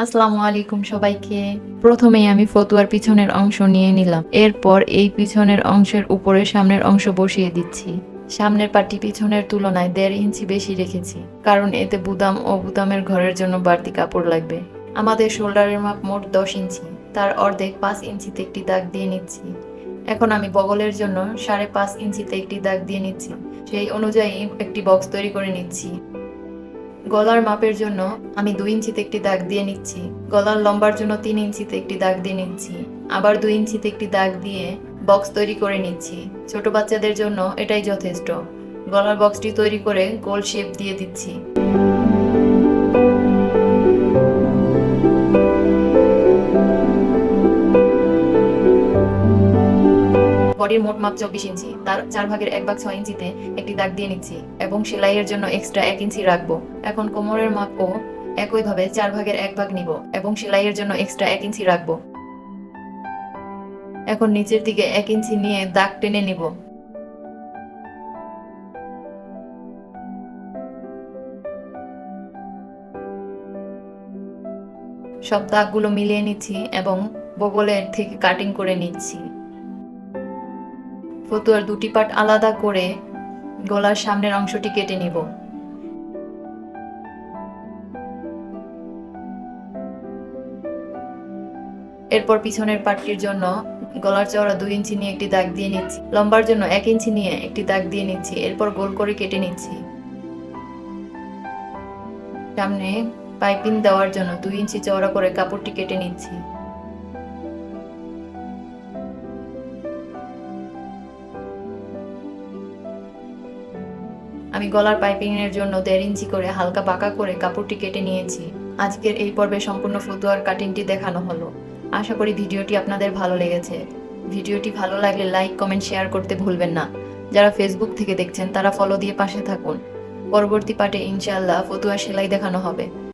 আসসালামু আলাইকুম সবাইকে। প্রথমেই আমি ফতুয়ার পিছনের অংশ নিয়ে নিলাম। এরপর এই পিছনের অংশের উপরে সামনের অংশ বসিয়ে দিচ্ছি। সামনের পাটটি পিছনের তুলনায় 1.5 ইঞ্চি বেশি রেখেছি, কারণ এতে বুতাম ও বুতামের ঘরের জন্য বাড়তি কাপড় লাগবে। আমাদের শোল্ডারের মাপ মোট 10 ইঞ্চি, তার অর্ধেক 5 ইঞ্চিতে একটি দাগ দিয়ে নিচ্ছি। এখন আমি বগলের জন্য 5.5 ইঞ্চিতে একটি দাগ দিয়ে নিচ্ছি। সেই অনুযায়ী একটি বক্স তৈরি করে নিচ্ছি। গলার মাপের জন্য আমি 2 ইঞ্চিতে একটি দাগ দিয়ে নিচ্ছি। গলার লম্বার জন্য 3 ইঞ্চিতে একটি দাগ দিয়ে নিচ্ছি। আবার 2 ইঞ্চিতে একটি দাগ দিয়ে বক্স তৈরি করে নিচ্ছি। ছোট বাচ্চাদের জন্য এটাই যথেষ্ট। গলার বক্সটি তৈরি করে গোল শেপ দিয়ে দিচ্ছি। বডির মোট মাপ 24 ইঞ্চি, তার 4 ভাগের 1 ভাগ 6 ইঞ্চিতে একটি দাগ দিয়ে নিচ্ছি এবং সেলাইয়ের জন্য এক্সট্রা 1 ইঞ্চি রাখবো। এখন কোমরের মাপও একইভাবে 4 ভাগের 1 ভাগ নিব এবং সেলাইয়ের জন্য এক্সট্রা 1 ইঞ্চি রাখবো। এখন নিচের দিকে 1 ইঞ্চি নিয়ে দাগ টেনে নিব। সব দাগগুলো মিলিয়ে নিচ্ছি এবং বগলের থেকে কাটিং করে নিচ্ছি। ফতুয়ার দুটি পার্ট আলাদা করে গলার সামনের অংশটি কেটে নিব। এরপর পিছনের পার্টটির জন্য গলার চওড়া 2 ইঞ্চি নিয়ে একটি দাগ দিয়ে নিচ্ছি। লম্বার জন্য 1 ইঞ্চি নিয়ে একটি দাগ দিয়ে নিচ্ছি। এরপর গোল করে কেটে নিচ্ছি। সামনে পাইপিং দেওয়ার জন্য 2 ইঞ্চি চওড়া করে কাপড়টি কেটে নিচ্ছি। আমি গলার পাইপিং এর জন্য 1.5 ইঞ্চি করে হালকা বাঁকা করে কাপড়টি কেটে নিয়েছি। আজকের এই পর্বে সম্পূর্ণ ফতুয়ার কাটিংটি দেখানো হলো। আশা করি ভিডিওটি আপনাদের ভালো লেগেছে। ভিডিওটি ভালো লাগলে লাইক, কমেন্ট, শেয়ার করতে ভুলবেন না। যারা ফেসবুক থেকে দেখছেন তারা ফলো দিয়ে পাশে থাকুন। পরবর্তী পার্টে ইনশাআল্লাহ ফতুয়া সেলাই দেখানো হবে।